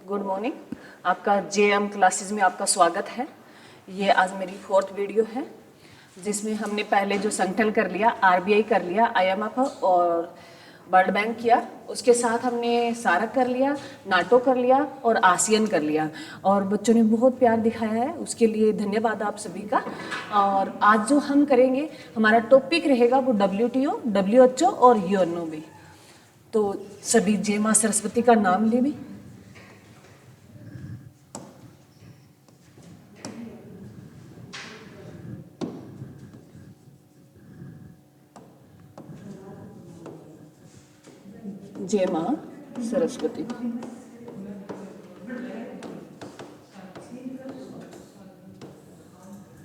Good morning. आपका JM classes में आपका स्वागत है। ये आज मेरी 4th वीडियो है जिसमें हमने पहले जो संगठन कर लिया, आरबीआई कर लिया, आईएमएफ और वर्ल्ड बैंक किया, उसके साथ हमने सारक कर लिया, नाटो कर लिया और आसियान कर लिया और बच्चों ने बहुत प्यार दिखाया है, उसके लिए धन्यवाद आप सभी का। और आज जो हम करेंगे हमारा टॉपिक रहेगा वो WTO, WHO और यूएनओ भी। तो सभी जय माँ सरस्वती का नाम ले भी। जय माँ सरस्वती।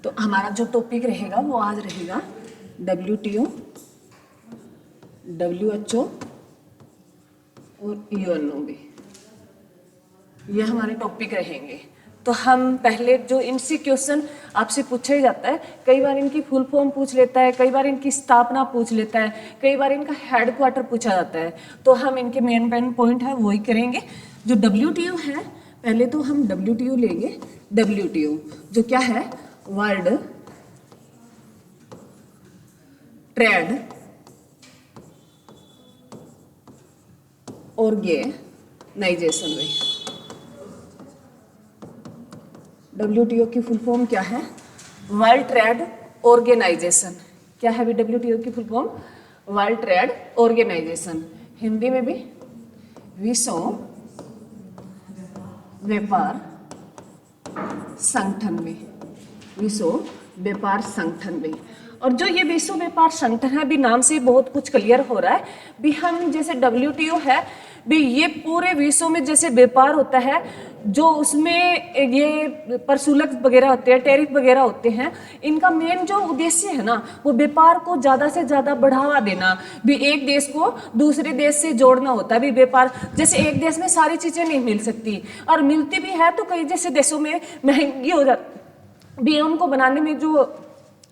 तो हमारा जो टॉपिक रहेगा वो आज रहेगा WTO, WHO और यूएनओ भी। ये हमारे टॉपिक रहेंगे। तो हम पहले जो इनसे क्वेश्चन आपसे पूछा ही जाता है, कई बार इनकी फुल फॉर्म पूछ लेता है, कई बार इनकी स्थापना पूछ लेता है, कई बार इनका हेडक्वार्टर पूछा जाता है। तो हम इनके मेन पॉइंट है वही करेंगे। जो WTO है, पहले तो हम WTO लेंगे। WTO जो क्या है, वर्ल्ड ट्रेड ऑर्गेनाइजेशन में। WTO की फुल फॉर्म क्या है, वर्ल्ड ट्रेड ऑर्गेनाइजेशन। क्या है भी WTO की full form, world trade organization. Hindi में भी विश्व व्यापार संगठन में, विश्व व्यापार संगठन में। और जो ये विश्व व्यापार संगठन है, भी नाम से बहुत कुछ क्लियर हो रहा है भी। हम जैसे WTO है भी, ये पूरे विश्व में जैसे व्यापार होता है, जो उसमें ये परशुल्क वगैरह होते हैं, टैरिफ वगैरह होते हैं, इनका मेन जो उद्देश्य है ना, वो व्यापार को ज़्यादा से ज़्यादा बढ़ावा देना भी। एक देश को दूसरे देश से जोड़ना होता है भी। व्यापार जैसे एक देश में सारी चीज़ें नहीं मिल सकती, और मिलती भी है तो कई जैसे देशों में महंगी हो जाती भी। उनको बनाने में जो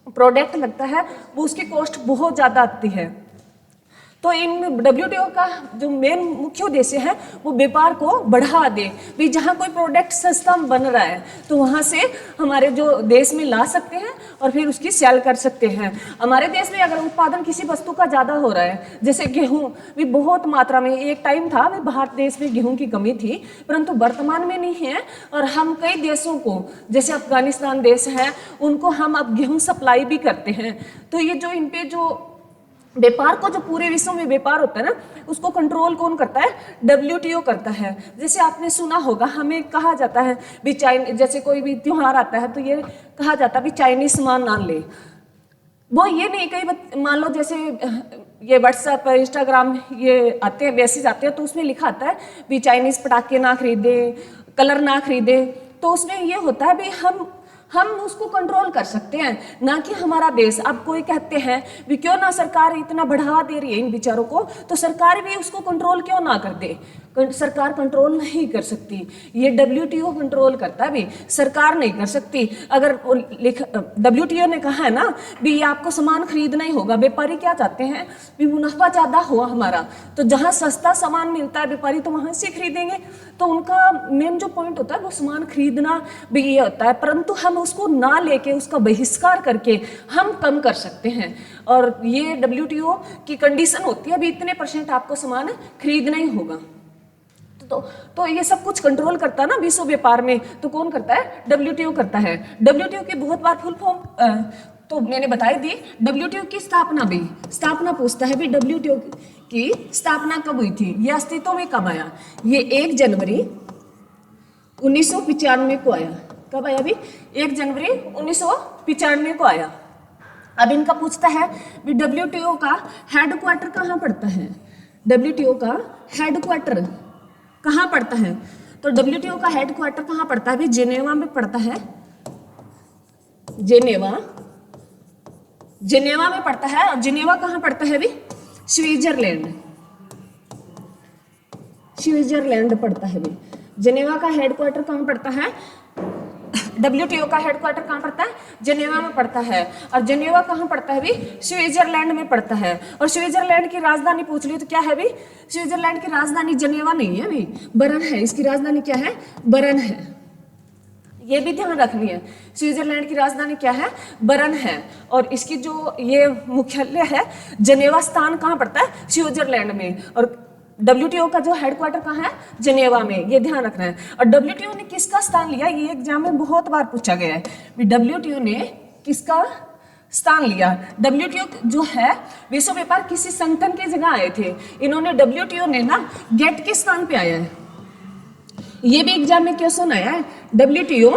प्रोडक्ट लगता है वो उसकी कॉस्ट बहुत ज़्यादा आती है। तो इन WTO का जो मेन मुख्य उद्देश्य है वो व्यापार को बढ़ावा दे भी। जहाँ कोई प्रोडक्ट सस्ता बन रहा है तो वहाँ से हमारे जो देश में ला सकते हैं और फिर उसकी सेल कर सकते हैं। हमारे देश में अगर उत्पादन किसी वस्तु का ज़्यादा हो रहा है, जैसे गेहूँ भी बहुत मात्रा में, एक टाइम था भी भारत देश में गेहूँ की कमी थी, परंतु वर्तमान में नहीं है। और हम कई देशों को, जैसे अफगानिस्तान देश है, उनको हम अब गेहूँ सप्लाई भी करते हैं। तो ये जो इन पे जो व्यापार को, जो पूरे विश्व में व्यापार होता है ना, उसको कंट्रोल कौन करता है, WTO करता है। जैसे आपने सुना होगा, हमें कहा जाता है भी जैसे कोई भी त्योहार आता है तो ये कहा जाता है भी चाइनीज सामान ना ले। वो ये नहीं, कई मान लो जैसे ये व्हाट्सएप, इंस्टाग्राम ये आते हैं, मैसेज आते हैं, तो उसमें लिखा आता है भी चाइनीज पटाखे ना खरीदे, कलर ना खरीदे। तो उसमें ये होता है भी हम उसको कंट्रोल कर सकते हैं, ना कि हमारा देश। अब कोई कहते हैं भी क्यों ना सरकार इतना बढ़ावा दे रही है इन बेचारों को, तो सरकार भी उसको कंट्रोल क्यों ना कर दे। सरकार कंट्रोल नहीं कर सकती, ये WTO कंट्रोल करता है भी, सरकार नहीं कर सकती। अगर WTO ने कहा है ना भी ये आपको सामान खरीदना ही होगा, व्यापारी क्या चाहते हैं भी मुनाफा ज़्यादा हुआ हमारा, तो जहाँ सस्ता सामान मिलता है व्यापारी तो वहाँ से खरीदेंगे। तो उनका मेन जो पॉइंट होता है वो सामान खरीदना भी ये होता है, परंतु हम उसको ना लेके उसका बहिष्कार करके हम कम कर सकते हैं। और ये WTO की कंडीशन होती है भी इतने % आपको सामान खरीदना ही होगा। तो ये सब कुछ कंट्रोल करता है ना विश्व व्यापार में, तो कौन करता है, WTO करता है। WTO की बहुत बार फुल फॉर्म तो मैंने बताई दी। WTO की स्थापना भी, स्थापना पूछता है भी WTO की स्थापना कब हुई थी, ये अस्तित्व में कब आया। ये 1 जनवरी 1995 को आया। कब आया भी, 1 जनवरी 1995 को आया। अब इनका पूछता है भी WTO का हेडक्वार्टर कहाँ पड़ता है, WTO का हेडक्वार्टर कहाँ पड़ता है। तो WTO का हेडक्वार्टर कहाँ पड़ता है भी, जेनेवा में पड़ता है। जेनेवा में पड़ता है। और जेनेवा कहाँ पड़ता है भी, स्विट्जरलैंड पड़ता है भी। जेनेवा का हेडक्वार्टर कहाँ पड़ता है, WTO का हेडक्वार्टर कहाँ पड़ता है? जेनेवा में पड़ता है। और जेनेवा कहाँ पड़ता है भी? स्विट्जरलैंड में पड़ता है। और स्विट्जरलैंड की राजधानी पूछ ली तो क्या है भी? स्विट्जरलैंड की राजधानी जेनेवा नहीं है भी, बर्न है। इसकी राजधानी क्या है? बर्न है। ये भी ध्यान रखनी है, स्विट्जरलैंड की राजधानी क्या है? बर्न है। और इसकी जो ये मुख्यालय है जेनेवा, स्थान कहाँ पड़ता है? स्विट्जरलैंड में। और WTO का जो हेडक्वार्टर कहाँ है? जेनेवा में। ये ध्यान रखना है। और WTO ने किसका स्थान लिया? ये एग्जाम में बहुत बार पूछा गया है। WTO ने किसका स्थान लिया? WTO जो है विश्व व्यापार किसी संगठन की जगह आए थे। इन्होंने WTO ने ना गेट के स्थान पे आया है। ये भी एग्जाम में क्वेश्चन आया है। WTO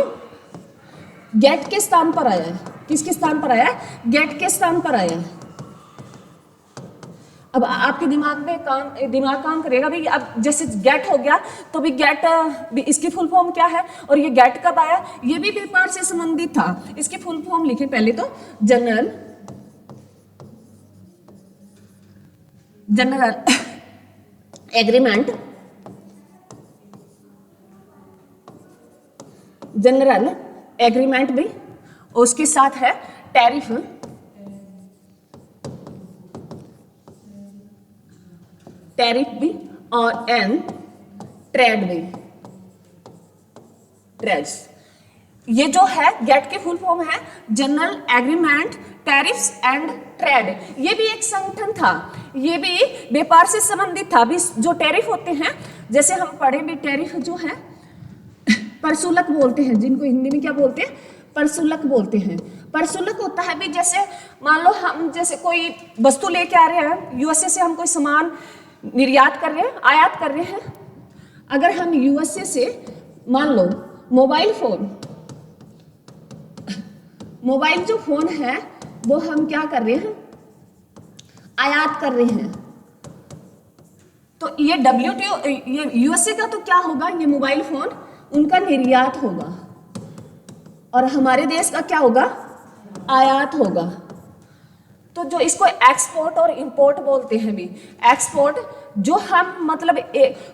गेट के स्थान पर आया है। किसके स्थान पर आया है? गेट के स्थान पर आया है। अब आपके दिमाग में दिमाग काम करेगा भी। अब जैसे गेट हो गया तो भी गेट भी इसकी फुल फॉर्म क्या है? और ये गेट कब आया? ये भी व्यापार से संबंधित था। इसकी फुल फॉर्म लिखे पहले तो, जनरल एग्रीमेंट, जनरल एग्रीमेंट भी, उसके साथ है टैरिफ, टैरिफ भी, और एंड ट्रेड भी, ट्रेड्स। ये जो है गेट की फुल फॉर्म है general agreement tariffs and trade. ये भी एक संगठन था, ये भी व्यापार से संबंधित था। भी जो टैरिफ होते हैं, जैसे हम पढ़े भी, टैरिफ जो है परशुल्क बोलते हैं, जिनको हिंदी में क्या बोलते हैं? परशुल्क बोलते हैं। परशुल्क होता है भी जैसे मान लो हम जैसे कोई वस्तु लेके आ रहे हैं, यूएसए से हम कोई सामान निर्यात कर रहे हैं, आयात कर रहे हैं। अगर हम यूएसए से मान लो मोबाइल जो फोन है वो हम क्या कर रहे हैं? आयात कर रहे हैं। तो ये WTO, ये यूएसए का तो क्या होगा? ये मोबाइल फोन उनका निर्यात होगा और हमारे देश का क्या होगा? आयात होगा। तो जो इसको एक्सपोर्ट और इंपोर्ट बोलते हैं भी। एक्सपोर्ट जो हम मतलब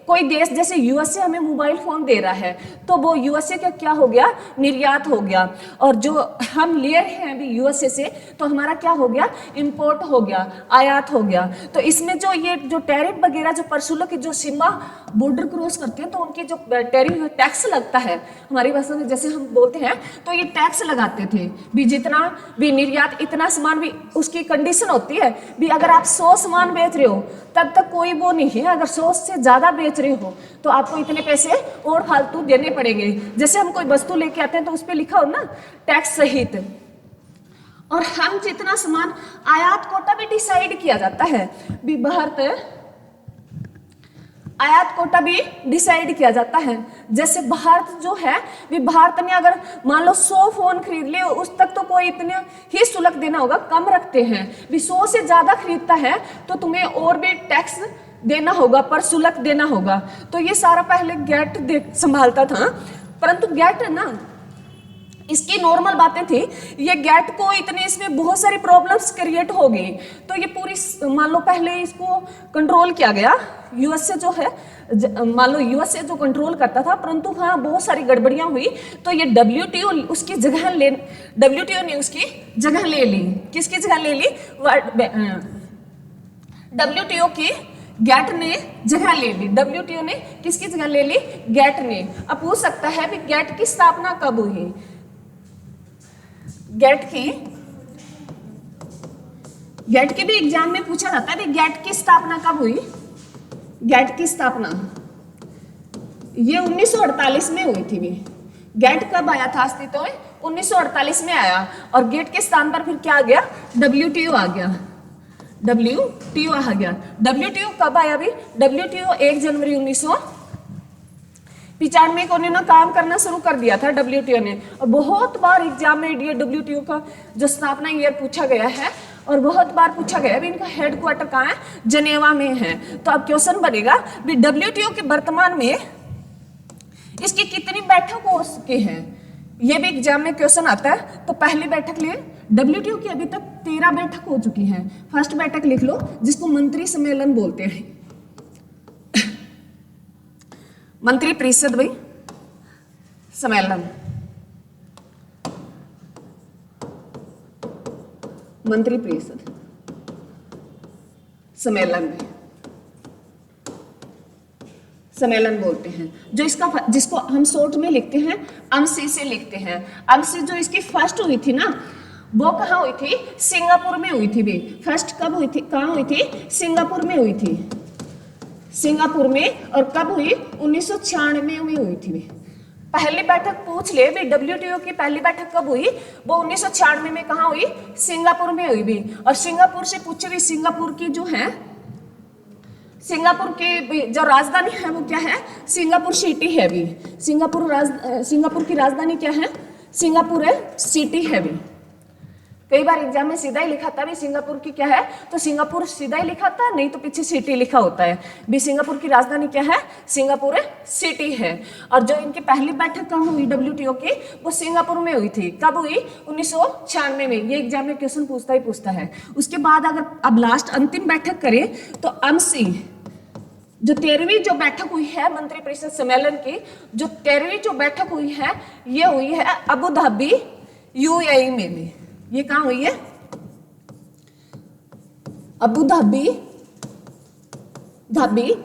कोई देश जैसे यूएसए हमें मोबाइल फोन दे रहा है तो वो यूएसए का क्या हो गया? निर्यात हो गया। और जो हम ले रहे हैं अभी यूएसए से तो हमारा क्या हो गया? इंपोर्ट हो गया, आयात हो गया। तो इसमें जो ये जो टैरिफ वगैरह जो परशुल्क की जो सीमा बॉर्डर क्रॉस करते हैं तो उनकी जो टैरिफ टैक्स लगता है, हमारी भाषा में जैसे हम बोलते हैं तो ये टैक्स लगाते थे भी। जितना भी निर्यात, इतना सामान भी, उसकी कंडीशन होती है भी अगर आप 100 सामान बेच रहे हो तब तक कोई वो नहीं है। अगर 100 से ज्यादा बेच रहे हो तो आपको इतने पैसे और फालतू देने पड़ेंगे। जैसे हम कोई वस्तु लेके आते हैं तो उस पर लिखा हो ना टैक्स सहित। और हम जितना सामान, आयात कोटा भी डिसाइड किया जाता है भी, भारत आयात कोटा भी डिसाइड किया जाता है। जैसे भारत जो है भी, भारत ने अगर मान लो 100 फोन खरीद लिए, उस तक तो कोई इतना ही शुल्क देना होगा, कम रखते हैं भी। 100 से ज्यादा खरीदता है तो तुम्हें और भी टैक्स देना होगा, पर शुल्क देना होगा। तो ये सारा पहले गेट संभालता था। परंतु गेट ना, इसकी नॉर्मल बातें थी। ये गेट को इतने, इसमें बहुत सारी प्रॉब्लम्स क्रिएट हो गई। तो ये पूरी मान लो पहले इसको कंट्रोल किया गया, यूएसए जो है, मान लो यूएसए जो कंट्रोल करता था, परंतु हाँ बहुत सारी गड़बड़ियां हुई तो ये WTO उसकी जगह ले, WTO ने उसकी जगह ले ली। किसकी जगह ले ली? WTO की गेट ने जगह ले ली। WTO ने किसकी जगह ले ली? गेट ने। अब पूछ सकता है भी गेट की स्थापना कब हुई? गेट की भी एग्जाम में पूछा जाता है, गेट की स्थापना कब हुई? गेट की स्थापना ये 1948 में हुई थी भी। गेट कब आया था अस्तित्व में? 1948 में आया। और गेट के स्थान पर फिर क्या आ गया? WTO आ गया। WTO आ गया। WTO कब आया भी? WTO 1 जनवरी 1995 को उन्होंने काम करना शुरू कर दिया था WTO ने। और बहुत बार एग्जाम में ये WTO का जो स्थापना ईयर पूछा गया है और बहुत बार पूछा गया है। इनका हेडक्वार्टर कहाँ है? जेनेवा में है। तो अब क्वेश्चन बनेगा भी WTO के वर्तमान में इसकी कितनी बैठक हो चुकी हैं? ये भी एग्जाम में क्वेश्चन आता है। तो पहली बैठक ले, WTO की अभी तक 13 बैठक हो चुकी हैं। फर्स्ट बैठक लिख लो जिसको मंत्री सम्मेलन बोलते हैं, मंत्री परिषद भाई सम्मेलन। मंत्रिपरिषद सम्मेलन बोलते हैं। जो इसका जिसको हम शॉर्ट में लिखते हैं अमसी से लिखते हैं। अमसी जो इसकी फर्स्ट हुई थी ना, वो कहाँ हुई थी? सिंगापुर में हुई थी भी। फर्स्ट कब हुई थी, कहाँ हुई थी? सिंगापुर में हुई थी, सिंगापुर में। और कब हुई? 1996 में हुई थी भी। पहली बैठक पूछ ले भी, डब्ल्यूटीओ की पहली बैठक कब हुई? वो 1996 में कहाँ हुई? सिंगापुर में हुई भी। और सिंगापुर से पूछे भी, सिंगापुर की जो है, सिंगापुर की जो राजधानी है वो क्या है? सिंगापुर सिटी है भी। सिंगापुर की राजधानी क्या है? सिंगापुर है सिटी है भी। कई बार एग्जाम में सीधा ही लिखा था भी सिंगापुर की क्या है, तो सिंगापुर सीधा ही लिखा था, नहीं तो पीछे सिटी लिखा होता है भी। सिंगापुर की राजधानी क्या है? सिंगापुर सिटी है। और जो इनकी पहली बैठक कहाँ हुई डब्ल्यूटीओ की? वो सिंगापुर में हुई थी। कब हुई? 1996 में। ये एग्जाम में क्वेश्चन पूछता है। उसके बाद अगर अब लास्ट अंतिम बैठक करें तो अमसी जो 13वीं जो बैठक हुई है मंत्रिपरिषद सम्मेलन की, जो 13वीं जो बैठक हुई है, ये हुई है अबू धाबी यूएई में भी। ये कहाँ हुई है? अबू धाबी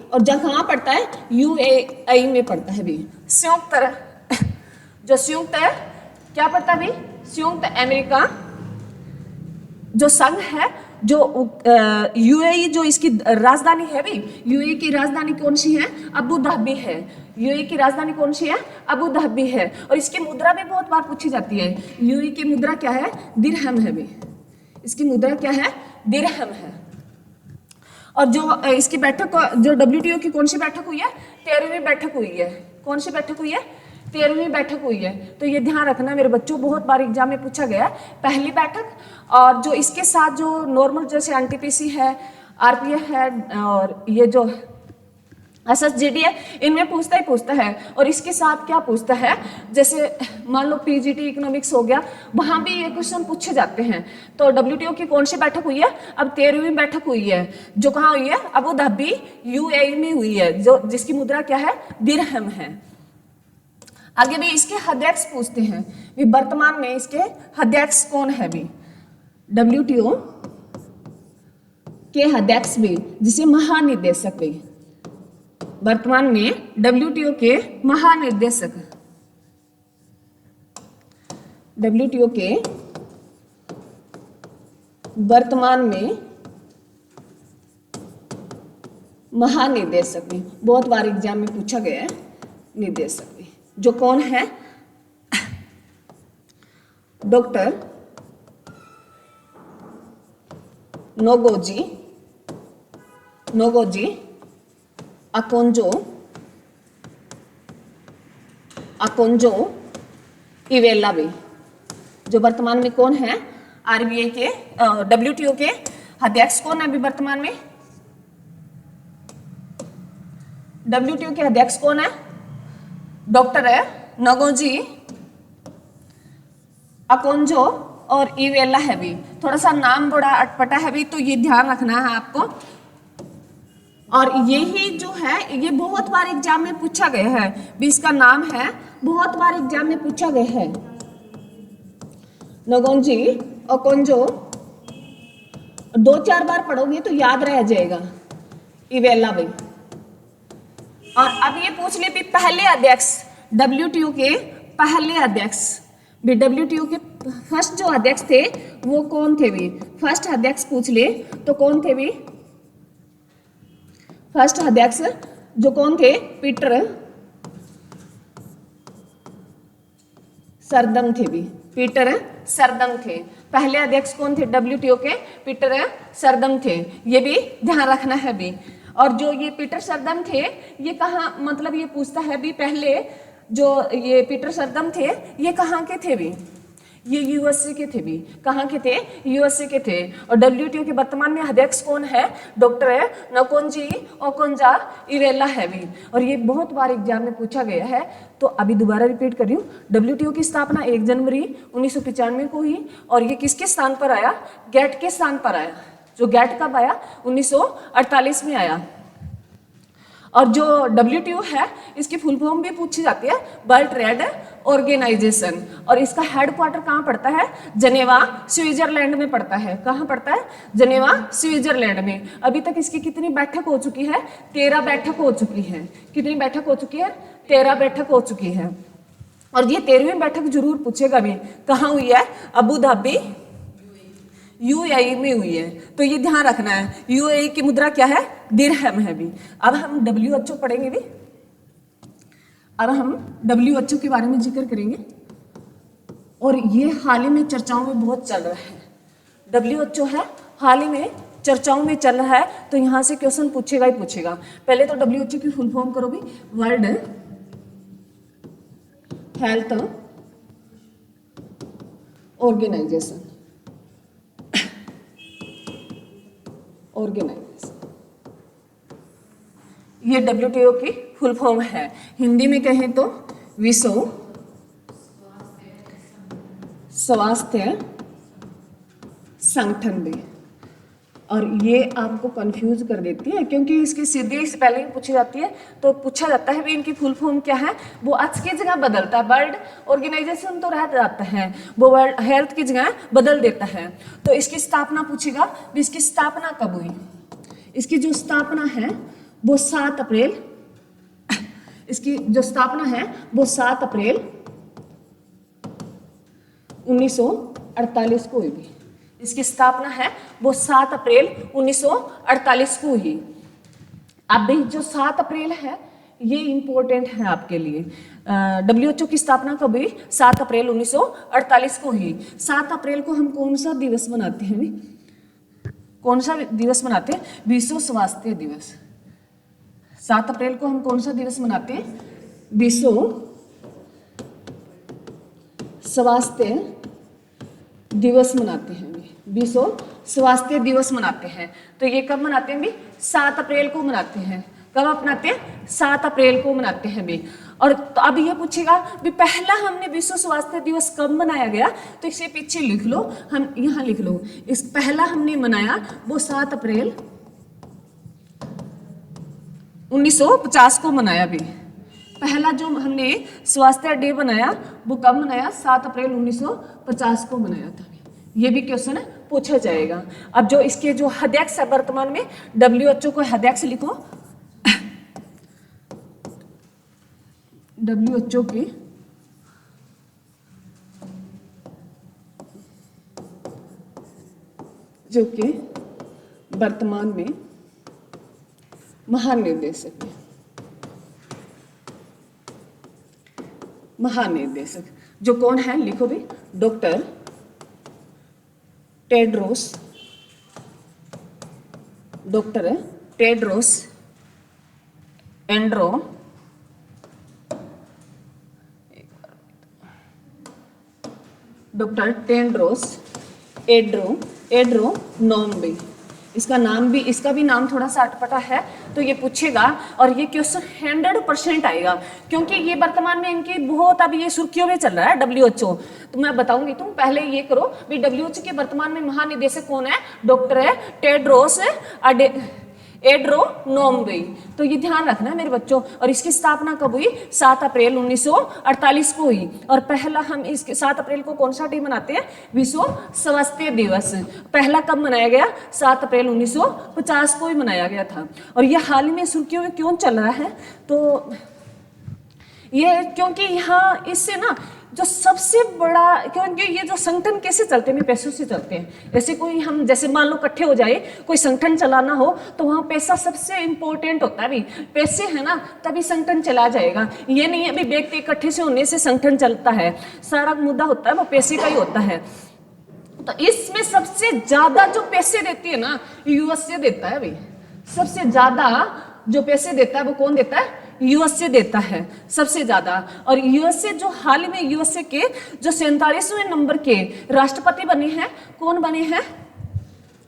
और जहाँ कहाँ पड़ता है? यूएई में पड़ता है भी। संयुक्त है क्या पड़ता है भी? संयुक्त अमेरिका जो संघ है, जो यूएई जो इसकी राजधानी है भी। यूएई की राजधानी कौन सी है? अबू धाबी है। यूएई की राजधानी कौन सी है? अबू धाबी है। और इसकी मुद्रा भी बहुत बार पूछी जाती है। यूएई की मुद्रा क्या है? दिरहम है भी। इसकी मुद्रा क्या है? दिरहम है। और जो इसकी बैठक, जो डब्ल्यूटीओ की कौन सी बैठक हुई है? 13वीं बैठक हुई है। कौन सी बैठक हुई है? 13वीं बैठक हुई है। तो ये ध्यान रखना मेरे बच्चों, बहुत बार एग्जाम में पूछा गया है। पहली बैठक और जो इसके साथ जो नॉर्मल जैसे एनटीपीसी है, आरपीएफ है और ये जो एसएसजीडी है, इनमें पूछता है। और इसके साथ क्या पूछता है? जैसे मान लो पीजीटी इकोनॉमिक्स हो गया, वहां भी ये क्वेश्चन पूछे जाते हैं। तो डब्ल्यूटीओ की कौन सी बैठक हुई है? अब 13वीं बैठक हुई है, जो कहाँ हुई है? अबू धाबी यूएई में हुई है, जो जिसकी मुद्रा क्या है? दिरहम है। आगे भी इसके अध्यक्ष पूछते हैं भी, वर्तमान में इसके अध्यक्ष कौन है भी? डब्ल्यूटीओ के अध्यक्ष भी, जिसे महानिदेशक भी। वर्तमान में डब्ल्यूटीओ के महानिदेशक, डब्ल्यूटीओ के वर्तमान में महानिदेशक भी। बहुत बार एग्जाम में पूछा गया है निदेशक भी, जो कौन है? डॉक्टर नोगोजी अकोंजो इवेला भी, जो वर्तमान में कौन है? आरबीआई के डब्ल्यूटीओ के अध्यक्ष कौन है अभी वर्तमान में? डब्ल्यूटीओ के अध्यक्ष कौन है? डॉक्टर है नगोजी अकोंजो और इवेला है भी। थोड़ा सा नाम बड़ा अटपटा है भी, तो ये ध्यान रखना है आपको। और यही जो है ये बहुत बार एग्जाम में पूछा गया है भी, इसका नाम है, बहुत बार एग्जाम में पूछा गया है। नगोजी अकोंजो, 2-4 बार पढ़ोगे तो याद रह जाएगा इवेला भी। और अब ये पूछ ले भी पहले अध्यक्ष, डब्ल्यूटीओ के पहले अध्यक्ष भी, डब्ल्यूटीओ के फर्स्ट जो अध्यक्ष थे वो कौन थे भी? फर्स्ट अध्यक्ष पूछ ले तो कौन थे भी? फर्स्ट अध्यक्ष जो कौन थे? पीटर सरदम थे भी। पीटर सरदम थे। पहले अध्यक्ष कौन थे डब्ल्यूटीओ के? पीटर सरदम थे। ये भी ध्यान रखना है भी। और जो ये पीटर सरदम थे, ये कहाँ, मतलब ये पूछता है भी पहले जो ये पीटर सरदम थे ये कहाँ के थे भी? ये यूएसए के थे भी। कहाँ के थे? यूएसए के थे। और डब्ल्यूटीओ के वर्तमान में अध्यक्ष कौन है? डॉक्टर नकोंजी ओकोंजा इवेला है भी। और ये बहुत बार एग्जाम में पूछा गया है, तो अभी दोबारा रिपीट कर रही हूँ। डब्ल्यूटीओ की स्थापना 1 जनवरी 1995 को हुई और ये किसके स्थान पर आया? गैट के स्थान पर आया। जो गैट कब आया? 1948 में आया। और जो डब्ल्यूटीओ है इसकी फुल फॉर्म भी पूछी जाती है, वर्ल्ड ट्रेड ऑर्गेनाइजेशन, और इसका हेडक्वार्टर कहाँ पड़ता है? जनेवा स्विट्जरलैंड में पड़ता है। कहाँ पड़ता है? जनेवा स्विट्जरलैंड में। अभी तक इसकी कितनी बैठक हो चुकी है? 13 बैठक हो चुकी है। कितनी बैठक हो चुकी है? 13 बैठक हो चुकी है। और ये 13वीं बैठक जरूर पूछेगा भी, कहाँ हुई है? अबू धाबी यूएई में हुई है। तो ये ध्यान रखना है, यूएई की मुद्रा क्या है? दिरहम है भी। अब हम डब्ल्यूएचओ पढ़ेंगे भी। अब हम डब्ल्यूएचओ के बारे में जिक्र करेंगे, और ये हाल ही में चर्चाओं में बहुत चल रहा है। डब्ल्यूएचओ है, हाल ही में चर्चाओं में चल रहा है, तो यहां से क्वेश्चन पूछेगा ही पूछेगा। पहले तो डब्ल्यूएचओ की फुल फॉर्म करो भी, वर्ल्ड हेल्थ ऑर्गेनाइजेशन। ये डब्ल्यूटीओ की फुल फॉर्म है। हिंदी में कहें तो विश्व स्वास्थ्य संगठन भी। और ये आपको कंफ्यूज कर देती है, क्योंकि इसकी सीधी से पहले ही पूछी जाती है, तो पूछा जाता है भी इनकी फुल फॉर्म क्या है। वो आज की जगह बदलता है, वर्ल्ड ऑर्गेनाइजेशन तो रह जाता है, वो वर्ल्ड हेल्थ की जगह बदल देता है। तो इसकी स्थापना पूछेगा भी, इसकी स्थापना कब हुई? इसकी जो स्थापना है वो 7 अप्रैल, इसकी जो स्थापना है वो 7 अप्रैल 1948 को हुई। इसकी स्थापना है वो 7 अप्रैल 1948 को हुई। अब भी जो 7 अप्रैल है ये इंपॉर्टेंट है आपके लिए। डब्ल्यूएचओ की स्थापना कब हुई? 7 अप्रैल 1948 को हुई। 7 अप्रैल को हम कौन सा दिवस मनाते हैं? कौन सा दिवस मनाते हैं? विश्व स्वास्थ्य दिवस। 7 अप्रैल को हम कौन सा दिवस मनाते हैं? विश्व स्वास्थ्य दिवस मनाते हैं। विश्व स्वास्थ्य दिवस मनाते हैं। तो ये कब मनाते हैं भी? 7 अप्रैल को मनाते हैं। कब मनाते हैं? 7 अप्रैल को मनाते हैं भी। और तो अब ये पूछेगा भी पहला हमने विश्व स्वास्थ्य दिवस कब मनाया गया? तो इसे पीछे लिख लो, हम यहाँ लिख लो। इस पहला हमने मनाया वो 7 अप्रैल 1950 को मनाया भी। पहला जो हमने स्वास्थ्य डे बनाया वो कब मनाया? 7 अप्रैल 1950 को मनाया था। ये भी क्वेश्चन पूछा जाएगा। अब जो इसके जो अध्यक्ष है वर्तमान में, डब्ल्यूएचओ को अध्यक्ष लिखो। डब्ल्यूएचओ के जो के वर्तमान में महानिर्देशक है। महानिर्देशक जो कौन है? लिखो भी, डॉक्टर टेड्रोस, डॉक्टर टेड्रोस एंड्रो डॉक्टर टेड्रोस एड्रोनोम भी। इसका नाम भी, इसका भी नाम थोड़ा सा अटपटा है, तो ये पूछेगा। और ये क्वेश्चन 100% आएगा, क्योंकि ये वर्तमान में इनकी बहुत अब ये सुर्खियों में चल रहा है डब्ल्यूएचओ। तो मैं बताऊंगी, तुम पहले ये करो भी डब्ल्यूएचओ के वर्तमान में महानिदेशक कौन है? डॉक्टर है टेड्रोस एड्रोनोम भी। तो ये ध्यान रखना है मेरे बच्चों। और इसकी स्थापना कब हुई? 7 अप्रैल 1948 को हुई। और पहला हम इस 7 अप्रैल को कौन सा डे मनाते हैं? विश्व स्वास्थ्य दिवस। पहला कब मनाया गया? 7 अप्रैल 1950 को ही मनाया गया था। और ये हाल ही में सुर्खियों में क्यों चल रहा है? तो ये क्योंकि यहाँ इससे ना जो सबसे बड़ा, क्योंकि ये जो संगठन कैसे चलते हैं? पैसों से चलते हैं। जैसे कोई हम, जैसे मान लो इकट्ठे हो जाए, कोई संगठन चलाना हो, तो वहाँ पैसा सबसे इंपॉर्टेंट होता है भी। पैसे है ना, तभी संगठन चला जाएगा। ये नहीं है अभी व्यक्ति इकट्ठे से होने से संगठन चलता है। सारा मुद्दा होता है वो पैसे का ही होता है। तो इसमें सबसे ज्यादा जो पैसे देती है ना, यूएसए देता है भाई। सबसे ज्यादा जो पैसे देता है वो कौन देता है? यूएसए देता है सबसे ज्यादा। और यूएसए जो हाल में यूएसए के जो 47वें नंबर के राष्ट्रपति बने हैं, कौन बने हैं?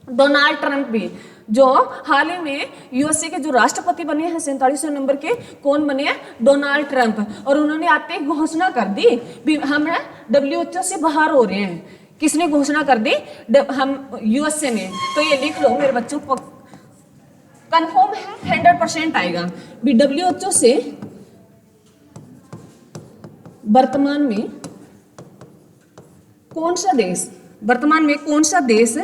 डोनाल्ड ट्रंप भी। जो हाल ही में यूएसए के जो राष्ट्रपति बने हैं 47वें नंबर के, कौन बने हैं? Donald Trump. और उन्होंने आते ही घोषणा कर दी भी हम डब्ल्यूएचओ से बाहर हो रहे हैं। किसने घोषणा कर दी? हम यूएसए ने। तो ये लिख लो मेरे बच्चों, कंफर्म है, 100% आएगा भी। डब्ल्यूएचओ से वर्तमान में कौन सा देश, वर्तमान में कौन सा देश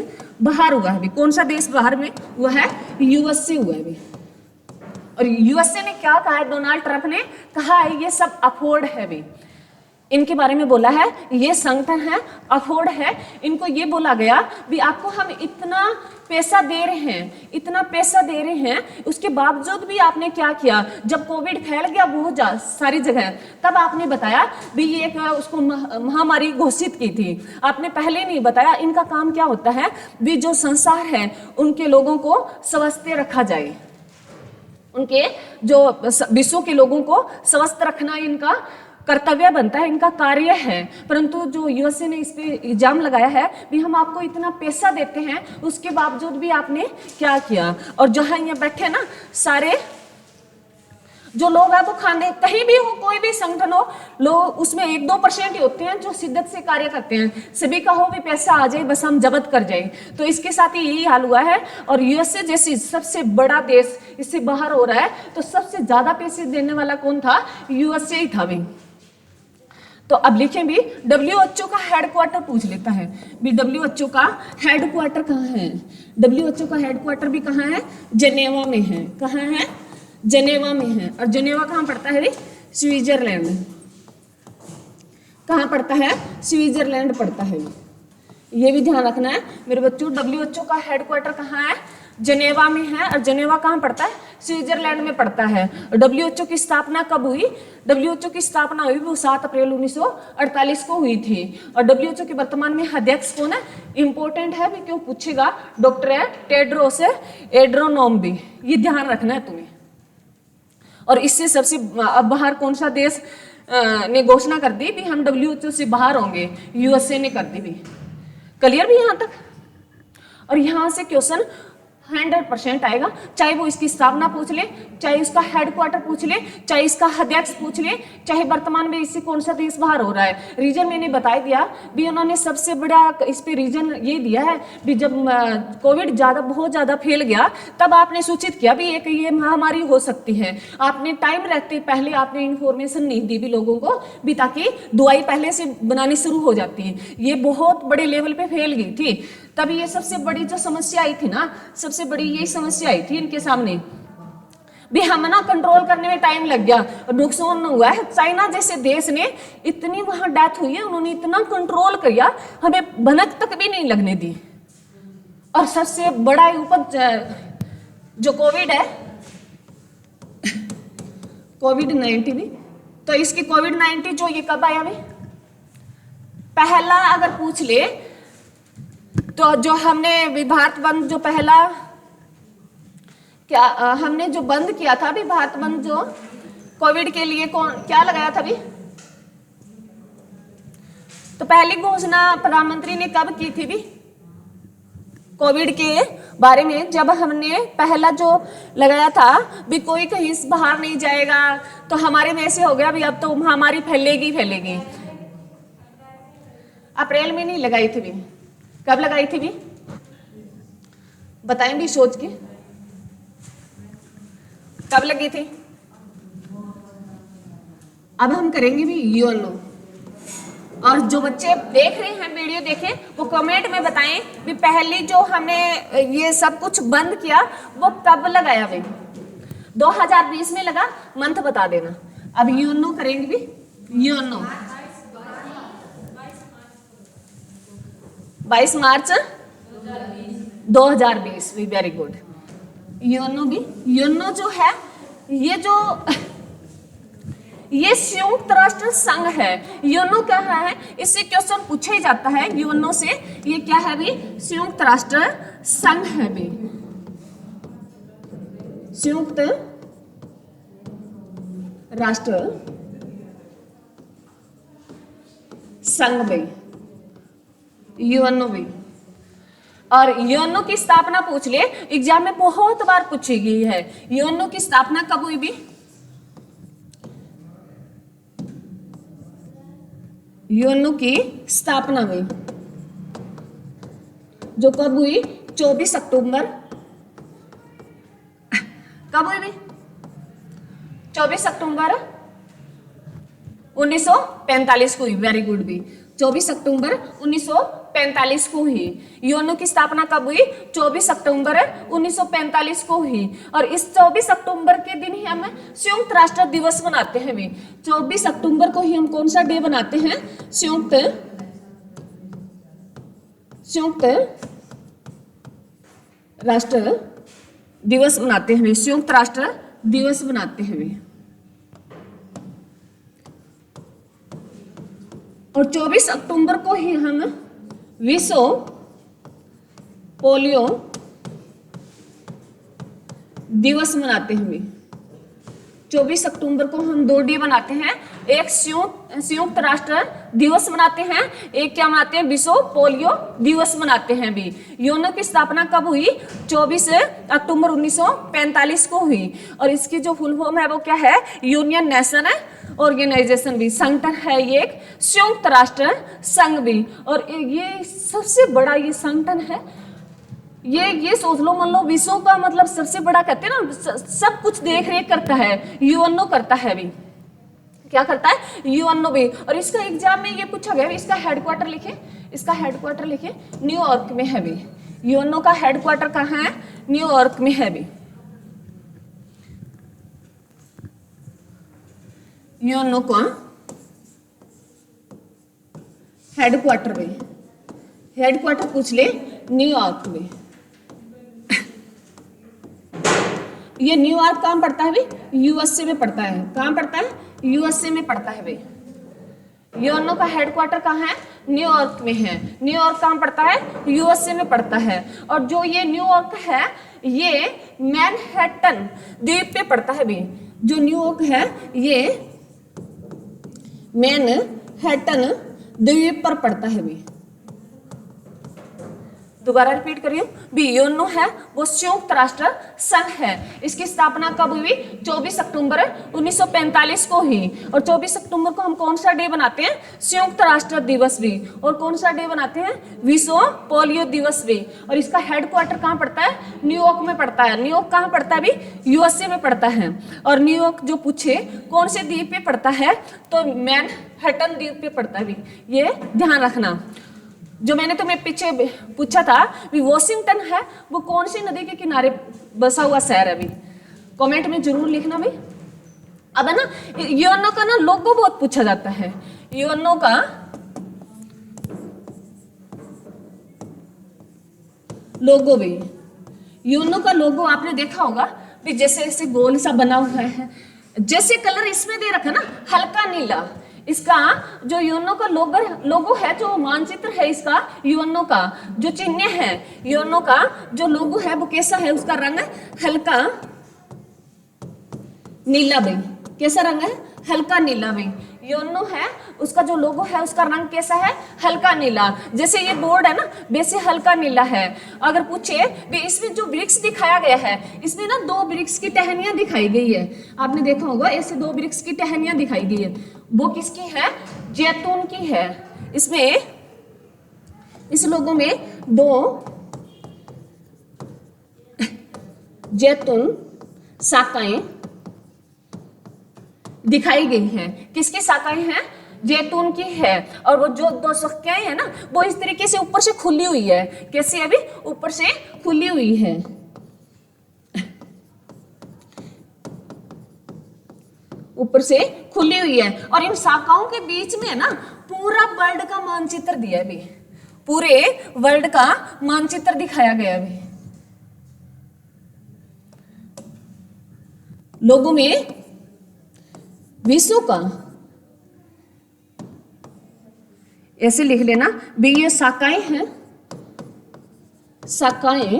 बाहर हुआ है अभी, कौन सा देश बाहर में हुआ है, यूएसए हुआ है अभी। और यूएसए ने क्या कहा है, डोनाल्ड ट्रंप ने कहा है ये सब अफोर्ड है अभी, इनके बारे में बोला है ये संगठन है अफोर्ड है, इनको ये बोला गया भी आपको हम इतना पैसा दे रहे हैं, इतना पैसा दे रहे हैं, उसके बावजूद भी आपने क्या किया, जब कोविड फैल गया बहुत सारी जगह, तब आपने बताया भी ये एक उसको महामारी घोषित की थी, आपने पहले नहीं बताया। इनका काम क्या होता है भी जो संसार है उनके लोगों को स्वस्थ रखा जाए, उनके जो विश्व के लोगों को स्वस्थ रखना इनका कर्तव्य बनता है, इनका कार्य है। परंतु जो यूएसए ने इस पे इल्जाम लगाया है भी हम आपको इतना पैसा देते हैं उसके बावजूद भी आपने क्या किया। और जहां यहाँ बैठे ना सारे जो लोग हैं वो खाने कहीं भी हो, कोई भी संगठन हो, लोग उसमें 1-2% ही होते हैं जो शिद्दत से कार्य करते हैं, सभी का हो भी पैसा आ जाए बस हम जब्त कर जाए। तो इसके साथ ही यही हाल हुआ है। और यूएसए जैसी सबसे बड़ा देश इससे बाहर हो रहा है, तो सबसे ज्यादा पैसे देने वाला कौन था, यूएसए ही था भी। तो अब लिखें भी डब्ल्यूएचओ का हेडक्वार्टर पूछ लेता है भी डब्ल्यूएचओ का हेडक्वार्टर कहाँ है, डब्ल्यूएचओ का हेडक्वार्टर भी कहाँ है, जेनेवा में है। कहाँ है, जेनेवा में है। और जेनेवा कहाँ पड़ता है, स्विट्जरलैंड। कहाँ पड़ता है, स्विट्जरलैंड पड़ता है। ये भी ध्यान रखना है मेरे बच्चों, डब्ल्यूएचओ का हेडक्वार्टर कहाँ है, जेनेवा में है। और जेनेवा कहाँ पड़ता है, स्विट्जरलैंड में पड़ता है। डब्ल्यूएचओ की स्थापना कब हुई, डब्ल्यूएचओ की स्थापना हुई वो 7 अप्रैल 1948 को हुई थी। और डब्ल्यूएचओ के वर्तमान में अध्यक्ष कौन है, इंपॉर्टेंट है भी, क्यों पूछेगा, डॉक्टर टेड्रोस एड्रोनोम भी, ये ध्यान रखना है तुम्हें। और इससे सबसे अब बाहर कौन सा देश ने घोषणा कर दी भी हम डब्ल्यूएचओ से बाहर होंगे, यूएसए ने कर दी भी। क्लियर भी यहाँ तक। और यहाँ से क्वेश्चन 100% आएगा, चाहे वो इसकी स्थापना पूछ ले, चाहे इसका हेडक्वार्टर पूछ ले, चाहे इसका अध्यक्ष पूछ ले, चाहे वर्तमान में इससे कौन सा देश बाहर हो रहा है। रीजन मैंने बता दिया भी, उन्होंने सबसे बड़ा इस पे रीजन ये दिया है भी जब कोविड बहुत ज्यादा फैल गया तब आपने सूचित किया भी एक ये महामारी हो सकती है। आपने टाइम रहते पहले आपने इंफॉर्मेशन नहीं दी भी लोगों को भी, ताकि दवाई पहले से बनानी शुरू हो जाती है। ये बहुत बड़े लेवल पे फैल गई थी, तभी ये सबसे बड़ी जो समस्या आई थी ना, सबसे बड़ी यही समस्या आई थी इनके सामने भी, हम ना कंट्रोल करने में टाइम लग गया, नुकसान हुआ है। चाइना जैसे देश ने इतनी वहां डेथ हुई है, उन्होंने इतना कंट्रोल किया, हमें भनक तक भी नहीं लगने दी। और सबसे बड़ा उपज जो कोविड है, कोविड-19 भी, तो इसकी कोविड-19 जो ये कब आया भी, पहला अगर पूछ ले तो जो हमने भारत बंद जो पहला क्या हमने जो बंद किया था भी, भारत बंद जो कोविड के लिए कौन क्या लगाया था भी, तो पहली घोषणा प्रधानमंत्री ने कब की थी भी कोविड के बारे में, जब हमने पहला जो लगाया था भी कोई कहीं से बाहर नहीं जाएगा, तो हमारे में ऐसे हो गया भी अब तो महामारी फैलेगी फैलेगी। अप्रैल में नहीं लगाई थी भी, कब लगाई थी भी बताएं भी सोच के, कब लगी थी। अब हम करेंगे भी यूएनओ। और जो बच्चे देख रहे हैं वीडियो देखें, वो कमेंट में बताएं भी पहली जो हमने ये सब कुछ बंद किया वो कब लगाया भाई, 2020 में लगा, मंथ बता देना। अब यूएनओ करेंगे भी, यूएनओ 22 मार्च 2020, वेरी गुड। यूएनओ भी, यूएनओ जो है ये संयुक्त राष्ट्र संघ है। यूएनओ क्या है, इससे क्वेश्चन पूछा ही जाता है यूएनओ से, ये क्या है भी, संयुक्त राष्ट्र संघ है भी, संयुक्त राष्ट्र संघ भी, यूएनओ भी। और यूएनओ की स्थापना पूछ ले, एग्जाम में बहुत बार पूछी गई है। यूएनओ की स्थापना कब हुई भी, यूएनओ की स्थापना हुई जो कब हुई, 24 अक्टूबर, कब हुई भी, 24 अक्टूबर 1945 को हुई, वेरी गुड भी, 24 अक्टूबर 1945 को हुई। यूएनओ की स्थापना कब हुई? 24 अक्टूबर 1945 को हुई। और इस 24 अक्टूबर के दिन ही हम संयुक्त राष्ट्र दिवस मनाते हैं भी। 24 अक्टूबर को ही हम कौन सा डे बनाते हैं? संयुक्त राष्ट्र दिवस मनाते हैं, संयुक्त राष्ट्र दिवस मनाते हैं। और 24 अक्टूबर को ही हम विश्व पोलियो दिवस मनाते हैं। 24 अक्टूबर को हम 2 डे बनाते हैं, एक संयुक्त राष्ट्र दिवस मनाते हैं, एक क्या मनाते हैं? विश्व पोलियो दिवस मनाते हैं भी। यूएनओ की स्थापना कब हुई? 24 अक्टूबर 1945 को हुई। और इसकी जो फुल फॉर्म है वो क्या है? यूनियन नेशन ऑर्गेनाइजेशन भी, संगठन है ये, एक संयुक्त राष्ट्र संघ भी। और ये सबसे बड़ा ये संगठन है। ये सोच लो, मान लो विश्व का मतलब सबसे बड़ा कहते हैं ना, सब कुछ देख रेख करता है, यूएनओ करता है भी। क्या करता है? यूएनओ भी। और इसका एग्जाम में ये पूछा गया, इसका हेडक्वार्टर लिखे, इसका हेडक्वार्टर लिखे, न्यूयॉर्क में है भी। यूएनओ का हेडक्वार्टर कहाँ है? न्यूयॉर्क में है भी। यूएनओ का हेडक्वार्टर में, हेडक्वार्टर पूछ ले, न्यूयॉर्क में। ये न्यूयॉर्क कहाँ पड़ता है भाई? यूएसए में पड़ता है। कहाँ पड़ता है? यूएसए में पड़ता है भाई। यूएनओ का हेडक्वार्टर कहाँ है? न्यूयॉर्क में है। न्यूयॉर्क कहाँ पड़ता है? यूएसए में पड़ता है। और जो ये न्यूयॉर्क है ये मैनहट्टन द्वीप पे पड़ता है भाई। जो न्यूयॉर्क है ये मैनहट्टन द्वीप पर पड़ता है भाई। दोबारा रिपीट करिए भी, यूएनओ है वो संयुक्त राष्ट्र संघ है। इसकी स्थापना कब हुई? 24 अक्टूबर 1945 को हुई। और 24 अक्टूबर को हम कौन सा डे बनाते हैं? संयुक्त राष्ट्र दिवस भी। और कौन सा डे बनाते हैं? विश्व पोलियो दिवस भी। और इसका हेडक्वार्टर कहाँ पड़ता है? न्यूयॉर्क में पड़ता है। न्यूयॉर्क कहाँ पड़ता है भी? यूएसए में पड़ता है। और न्यूयॉर्क जो पूछे कौन से द्वीप पे पड़ता है, तो मैनहट्टन द्वीप पे पड़ता है भी, ये ध्यान रखना। जो मैंने तुम्हें पीछे पूछा था भी, वॉशिंगटन है वो कौन सी नदी के किनारे बसा हुआ शहर है भी? कमेंट में जरूर लिखना भाई। अब है ना, यूएनओ का ना लोगो बहुत पूछा जाता है। यूएनओ का लोगो भी, यूएनओ का लोगो आपने देखा होगा भी, जैसे ऐसे गोल सा बना हुआ है, जैसे कलर इसमें दे रखा ना हल्का नीला। इसका जो यूएनओ का लोगो है, जो मानचित्र है इसका यूएनओ का, जो चिन्ह है यूएनओ का जो लोगो है वो कैसा है? उसका रंग हल्का नीला भाई। कैसा रंग है? हल्का नीला भाई। यूएनओ है उसका जो लोगो है उसका रंग कैसा है? हल्का नीला। जैसे ये बोर्ड है ना वैसे हल्का नीला है। अगर पूछे भी इसमें जो वृक्ष दिखाया गया है, इसमें ना 2 वृक्ष की टहनियां दिखाई गई है। आपने देखा होगा ऐसे 2 वृक्ष की टहनियां दिखाई गई है। वो किसकी है? जैतून की है। इसमें इस लोगों में 2 जैतून शाखाएं दिखाई गई हैं। किसकी शाखाएं हैं? जैतून की है। और वो जो 2 शाखाएं है ना वो इस तरीके से ऊपर से खुली हुई है। कैसी? अभी ऊपर से खुली हुई है। ऊपर से खुली हुई है। और इन शाखाओं के बीच में है ना पूरा वर्ल्ड का मानचित्र दिया है भी। पूरे वर्ल्ड का मानचित्र दिखाया गया है भी। लोगों में विश्व का ऐसे लिख लेना भी, ये शाखाएं हैं, शाखाएं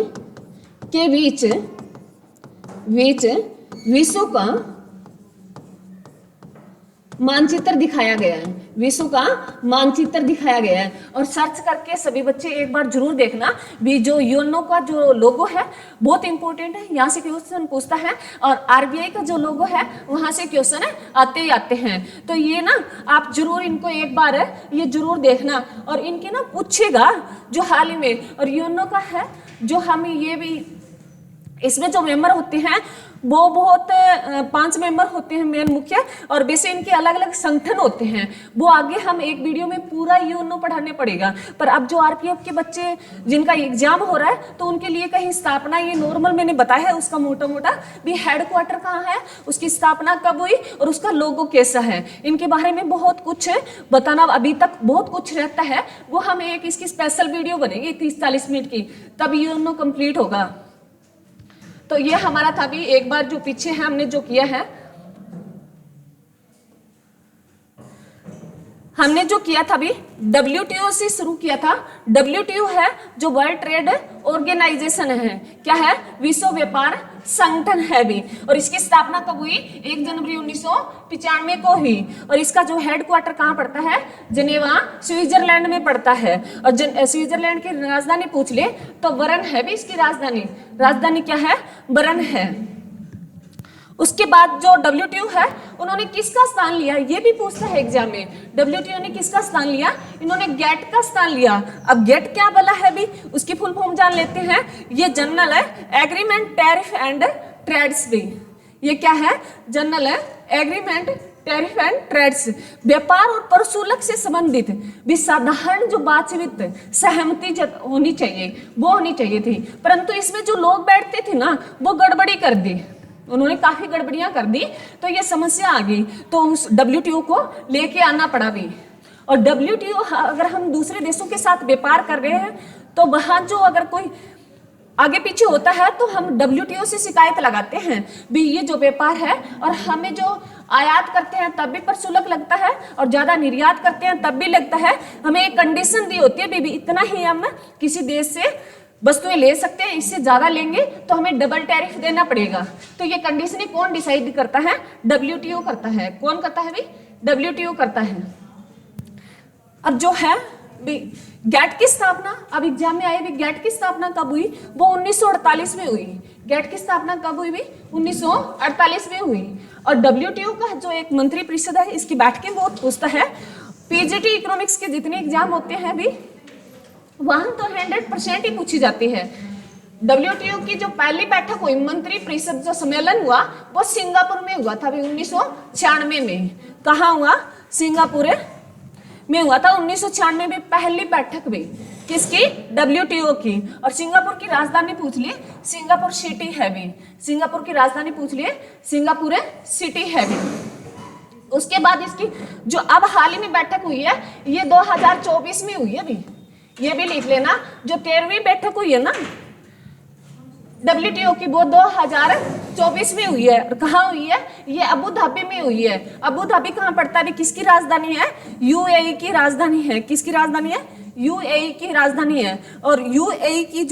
के बीच विश्व का मानचित्र दिखाया गया है। विश्व का मानचित्र दिखाया गया है। और सर्च करके सभी बच्चे एक बार जरूर देखना भी, जो यूएनओ का जो लोगो है बहुत इंपॉर्टेंट है, यहाँ से क्वेश्चन पूछता है। और आरबीआई का जो लोगो है वहां से क्वेश्चन आते ही आते हैं। तो ये ना आप जरूर इनको एक बार ये जरूर देखना। और इनके ना पूछेगा जो हाल ही में। और यूएनओ का है जो हम ये भी, इसमें जो मेंबर होते हैं वो बहुत 5 मेंबर होते हैं मेन मुख्य, और वैसे इनके अलग अलग संगठन होते हैं। वो आगे हम एक वीडियो में पूरा यूनो पढ़ाने पड़ेगा। पर अब जो आरपीएफ के बच्चे जिनका एग्जाम हो रहा है तो उनके लिए कहीं स्थापना, ये नॉर्मल मैंने बताया है उसका मोटा मोटा भी, हेडक्वार्टर कहाँ है, उसकी स्थापना कब हुई और उसका लोगो कैसा है, इनके बारे में बहुत कुछ बताना अभी तक बहुत कुछ रहता है। वो हम एक इसकी स्पेशल वीडियो बनेगी 30-40 मिनट की, तब यूनो कंप्लीट होगा। तो ये हमारा था भी एक बार जो पीछे है हमने जो किया है, हमने जो किया था भी WTO से शुरू किया था। WTO है जो वर्ल्ड ट्रेड ऑर्गेनाइजेशन है, क्या है, विश्व व्यापार संगठन है भी, और इसकी स्थापना कब हुई, 1 जनवरी 1995 को हुई। और इसका जो हेडक्वार्टर कहाँ पड़ता है, जेनेवा स्विट्जरलैंड में पड़ता है। और स्विट्जरलैंड की राजधानी पूछ ले तो बर्न है भी इसकी राजधानी, राजधानी क्या है, बर्न है। उसके बाद जो WTO है उन्होंने किसका स्थान लिया, ये भी पूछता है एग्जाम में, WTO ने किसका स्थान लिया, इन्होंने गेट का स्थान लिया। अब गेट क्या बोला है भी, उसकी फुल फॉर्म जान लेते हैं। ये जनरल है एग्रीमेंट टैरिफ एंड ट्रेड्स भी, ये क्या है, जनरल है एग्रीमेंट टैरिफ एंड ट्रेड्स, व्यापार और प्रशुल्क से संबंधित भी साधारण जो बातचीत सहमति होनी चाहिए वो होनी चाहिए थी। परंतु इसमें जो लोग बैठते थे ना वो गड़बड़ी कर दी, उन्होंने काफी गड़बड़ियां कर दी, तो ये समस्या आ गई, तो उस WTO को लेके आना पड़ा भी। और WTO अगर हम दूसरे देशों के साथ व्यापार कर रहे हैं तो वहां जो अगर कोई आगे पीछे होता है तो हम WTO से शिकायत लगाते हैं भी ये जो व्यापार है, और हमें जो आयात करते हैं तब भी प्रशुल्क लगता है और ज्यादा निर्यात करते हैं तब भी लगता है। हमें एक कंडीशन दी होती है भी इतना ही हम किसी देश से वस्तुएं ले सकते हैं, इससे ज्यादा लेंगे तो हमें डबल टैरिफ देना पड़ेगा। तो ये कंडीशन कौन डिसाइड करता है, WTO करता है। कौन करता है भी, WTO करता है। अब जो है गेट की स्थापना, अब एग्जाम में आए भी गेट की स्थापना कब हुई, वो 1948 में हुई। गेट की स्थापना कब हुई भी, 1948 में हुई। और WTO का जो एक मंत्री परिषद है, इसकी बैठकें बहुत पूछता है। PGT इकोनॉमिक्स के जितने एग्जाम होते हैं भी वहां तो 100% ही पूछी जाती है। WTO की जो पहली बैठक हुई, मंत्री परिषद जो सम्मेलन हुआ, वो सिंगापुर में हुआ था 1996 में। कहाँ हुआ, सिंगापुर में हुआ था 1996 में पहली बैठक भी, किसकी, WTO की। और सिंगापुर की राजधानी पूछ लिए, सिंगापुर सिटी है भी, सिंगापुर की राजधानी पूछ लिए, सिंगापुर सिटी है भी। उसके बाद इसकी जो अब हाल ही में बैठक हुई है ये 2024 में हुई है भी, ये भी लिख लेना। जो 13वीं बैठक हुई है ना WTO की, वो 2024 में हुई है। और कहाँ हुई है, ये अबू धाबी में हुई है। अबू धाबी कहाँ पड़ता है, किसकी राजधानी है, UAE की राजधानी है। किसकी राजधानी है, UAE की राजधानी है। और UAE की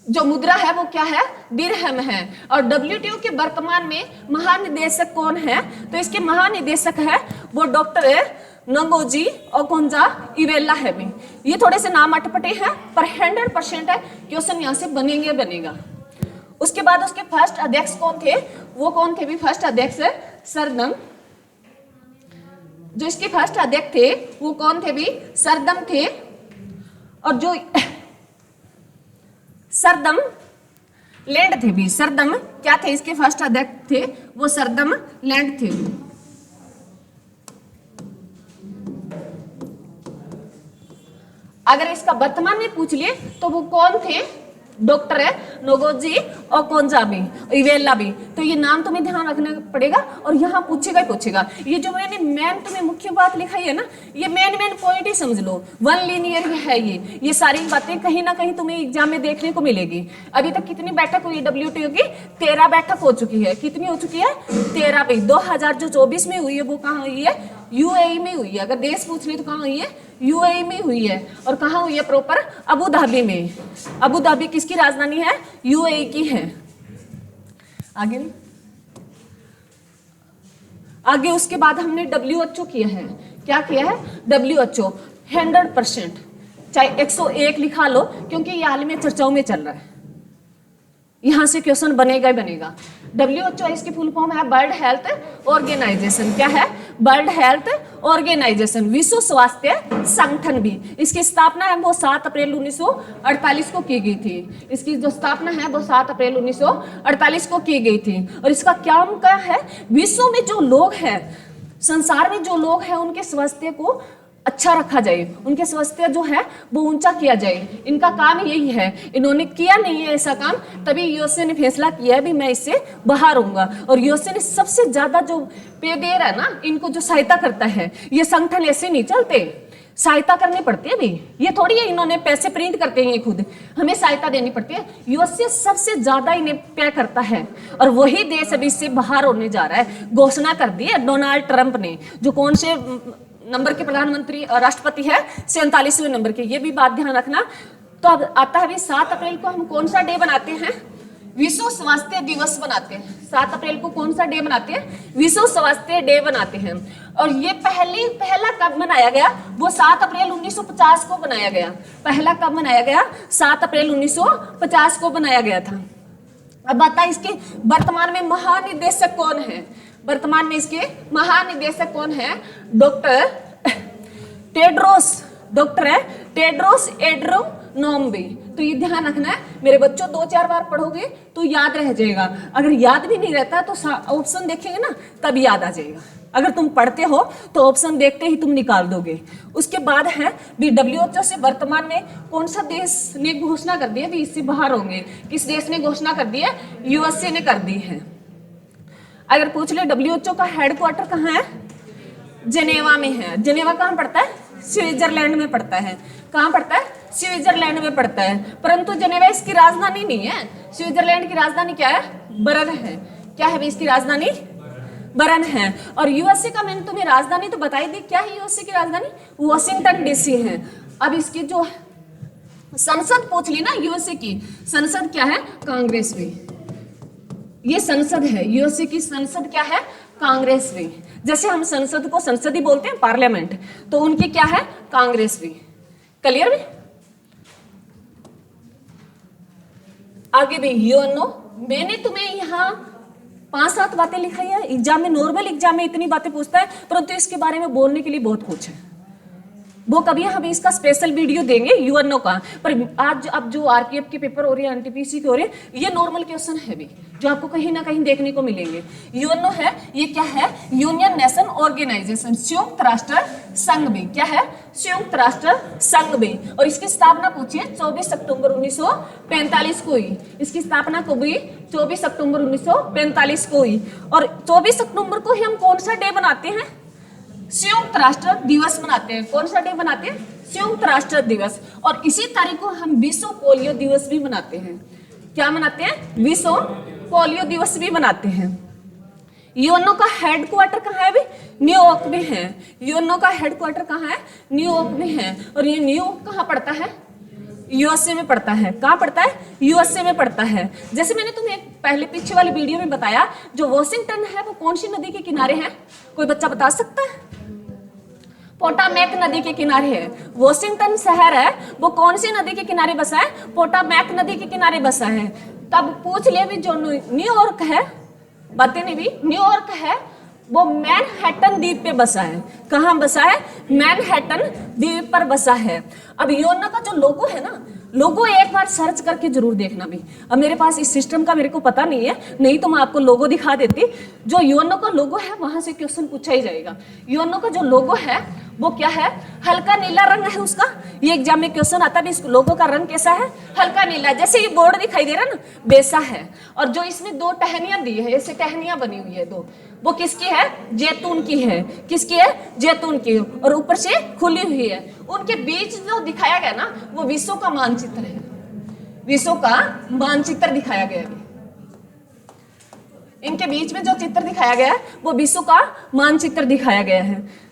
जो मुद्रा है वो क्या है, दिरहम है। और WTO के वर्तमान में महानिदेशक कौन है, तो इसके महानिदेशक है वो डॉक्टर नंगोजी ओकोंजा-इवेला है भी। ये थोड़े से नाम अटपटे हैं पर 100% है, क्वेश्चन यहाँ से बनेगा। उसके बाद उसके फर्स्ट अध्यक्ष कौन थे, वो कौन थे भी, फर्स्ट अध्यक्ष सरदम। जो इसके फर्स्ट अध्यक्ष थे वो कौन थे भी, सरदम थे। और जो सरदम लैंड थे भी, सरदम क्या थे, इसके फर्स्ट अध्यक्ष थे वो सरदम लैंड थे। अगर इसका वर्तमान में पूछ लिए तो वो कौन थे, डॉक्टर नोगोजी ओकोंजा-इवेला भी। तो ये नाम तुम्हें ध्यान रखना पड़ेगा और यहाँ पूछेगा ही पूछेगा। ये जो मैंने मेन तुम्हें मुख्य बात लिखाई है ना, ये मेन पॉइंट ही समझ लो, वन लीनियर है ये सारी बातें कहीं ना कहीं तुम्हें एग्जाम में देखने को मिलेगी। अभी तक कितनी बैठक हुई WTO की, 13 बैठक हो चुकी है। कितनी हो चुकी है, 13 भी। 2024 में हुई है, वो कहाँ हुई है, UAE में हुई है। अगर देश पूछ ले तो कहाँ हुई है, UAE में हुई है। और कहाँ हुई है प्रॉपर, अबू धाबी में। अबू धाबी किसकी राजधानी है, UAE की है। आगे उसके बाद हमने WHO किया है। क्या किया है, WHO 100%, चाहे 101 लिखा लो क्योंकि ये हाल में चर्चाओं में चल रहा है, यहां से क्वेश्चन बनेगा ही बनेगा। WHO इसकी फुल फॉर्म है वर्ल्ड हेल्थ ऑर्गेनाइजेशन। क्या है, वर्ल्ड हेल्थ ऑर्गेनाइजेशन, विश्व स्वास्थ्य संगठन भी, इसकी स्थापना है वो 7 अप्रैल 1948 को की गई थी। इसकी जो स्थापना है वो 7 अप्रैल 1948 को की गई थी। और इसका काम क्या है, विश्व में जो लोग हैं, संसार में जो लोग हैं, उनके स्वास्थ्य को अच्छा रखा जाए, उनके स्वास्थ्य जो है वो ऊंचा किया जाए। इनका काम यही है। इन्होंने किया नहीं है ऐसा काम, तभी यूएसए ने फैसला किया है भी मैं इससे बाहर आऊंगा। और यूएसए ने सबसे ज्यादा जो पे दे रहा है ना, इनको जो सहायता करता है, ये संगठन ऐसे नहीं चलते, सहायता करनी पड़ती है भी। ये थोड़ी है इन्होंने पैसे प्रिंट करते हैं, ये खुद हमें सहायता देनी पड़ती है। यूएसए सबसे ज्यादा इन्हें पे करता है और वही देश अभी इससे बाहर होने जा रहा है। घोषणा कर दी है डोनाल्ड ट्रंप ने, जो कौन से नंबर के प्रधानमंत्री राष्ट्रपति है, 47वें नंबर के, ये भी बात ध्यान रखना। तो अब आता है अभी 7 अप्रैल को हम कौन सा डे बनाते हैं, विश्व स्वास्थ्य दिवस बनाते हैं। 7 अप्रैल को कौन सा डे बनाते हैं, विश्व स्वास्थ्य डे बनाते हैं। और ये पहला कब मनाया गया, वो 7 अप्रैल 1950 को बनाया गया। पहला कब मनाया गया, 7 अप्रैल 1950 को बनाया गया था। अब बता इसके वर्तमान में महानिदेशक कौन है, वर्तमान में इसके महानिदेशक कौन है, डॉक्टर टेड्रोस, डॉक्टर है टेड्रोस एड्रोनोम भी। तो ये ध्यान रखना है मेरे बच्चों, 2-4 बार पढ़ोगे तो याद रह जाएगा। अगर याद भी नहीं रहता तो ऑप्शन देखेंगे ना तब याद आ जाएगा। अगर तुम पढ़ते हो तो ऑप्शन देखते ही तुम निकाल दोगे। उसके बाद है भी WHO से वर्तमान में कौन सा देश ने घोषणा कर दी है भी इससे बाहर होंगे। किस देश ने घोषणा कर दी है, यूएसए ने कर दी है। अगर पूछ ले WHO का हेडक्वार्टर कहाँ है, जेनेवा में है। जेनेवा कहाँ पड़ता है, स्विट्जरलैंड में पड़ता है। कहाँ पड़ता है, स्विट्जरलैंड में पड़ता है। परंतु जेनेवा इसकी राजधानी नहीं है। स्विट्जरलैंड की राजधानी क्या है, बर्न है। क्या है इसकी राजधानी, बर्न है। और यूएसए का मैंने तुम्हें राजधानी तो बताई दी, क्या है यूएसए की राजधानी, वॉशिंगटन DC है। अब इसकी जो संसद पूछ ली ना, यूएसए की संसद क्या है, कांग्रेस भी। ये संसद है, यूएसए की संसद क्या है, कांग्रेस भी। जैसे हम संसद को संसद ही बोलते हैं, पार्लियामेंट, तो उनकी क्या है, कांग्रेस भी। क्लियर भी। आगे भी यूएनओ, मैंने तुम्हें यहाँ 5-7 बातें लिखाई है। एग्जाम में, नॉर्मल एग्जाम में इतनी बातें पूछता है, परंतु इसके बारे में बोलने के लिए बहुत कुछ है। वो कभी हम इसका स्पेशल वीडियो देंगे यूएनओ का। पर आज अब जो आरपीएफ के पेपर हो रहे हैं, एनटीपीसी के हो रहे हैं, ये नॉर्मल क्वेश्चन है भी जो आपको कहीं ना कहीं देखने को मिलेंगे। यूएनओ है, ये क्या है, यूनियन नेशन ऑर्गेनाइजेशन, संयुक्त राष्ट्र संघ भी। क्या है, संयुक्त राष्ट्र संघ भी। और इसकी स्थापना पूछिए 24 अक्टूबर 1945 को हुई। इसकी स्थापना को भी 24 अक्टूबर 1945 को हुई। और 24 अक्टूबर को ही हम कौन सा डे बनाते हैं, संयुक्त राष्ट्र दिवस मनाते हैं। कौन सा डे बनाते हैं, संयुक्त राष्ट्र दिवस। और इसी तारीख को हम विश्व पोलियो दिवस भी मनाते हैं। क्या मनाते हैं, विश्व पोलियो दिवस भी मनाते हैं। यूएनओ का हेडक्वार्टर कहाँ है भी, न्यूयॉर्क में है। यूएनओ का हेडक्वार्टर कहाँ है, न्यूयॉर्क में है। और ये न्यूयॉर्क कहाँ पड़ता है, यूएसए में पड़ता है। कहाँ पड़ता है, यूएसए में पड़ता है। जैसे मैंने तुम्हें पहले पीछे वाली वीडियो में बताया, जो वॉशिंगटन है वो कौन सी नदी के किनारे है, कोई बच्चा बता सकता है, पोटामैक नदी के किनारे है। वॉशिंगटन शहर है वो कौन सी नदी के किनारे बसा है, पोटामैक नदी के किनारे बसा है। तब पूछ ले भी जो न्यूयॉर्क है, बातें नहीं भी, न्यूयॉर्क है वो मैनहट्टन द्वीप पे बसा है। कहाँ बसा है, मैनहट्टन द्वीप पर बसा है। अब यूएनओ का जो लोगो है ना, लोगो एक बार सर्च करके जरूर देखना भी। अब मेरे पास इस सिस्टम का मेरे को पता नहीं है, नहीं तो मैं आपको लोगो दिखा देती। जो यूएनओ का लोगो है वहां से क्वेश्चन पूछा ही जाएगा। यूएनओ का जो लोगो है वो क्या है, हल्का नीला रंग है उसका। ये एग्जाम में क्वेश्चन आता है, इस लोगो का रंग कैसा है, हल्का नीला। जैसे ये बोर्ड दिखाई दे रहा है ना, वैसा है। और जो इसमें 2 टहनियां दी है, ऐसे टहनियां बनी हुई है 2, वो किसकी है, जैतून की है। किसकी है, जैतून की। और ऊपर से खुली हुई है। उनके बीच जो दिखाया गया ना, वो विश्व का मानचित्र है। विश्व का मानचित्र दिखाया गया है। इनके बीच में जो चित्र दिखाया गया है वो विश्व का मानचित्र दिखाया गया है।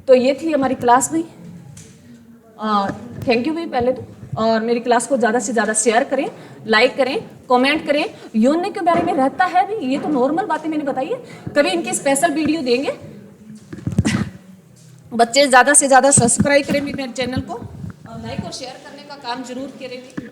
तो ये थी हमारी क्लास में। थैंक यू भी पहले तो। और मेरी क्लास को ज़्यादा से ज़्यादा शेयर करें, लाइक करें, कमेंट करें। यूएनओ के बारे में रहता है भी, ये तो नॉर्मल बातें मैंने बताई है। कभी इनकी स्पेशल वीडियो देंगे। बच्चे ज़्यादा से ज़्यादा सब्सक्राइब करें मेरे चैनल को और लाइक और शेयर करने का काम जरूर करेंगे।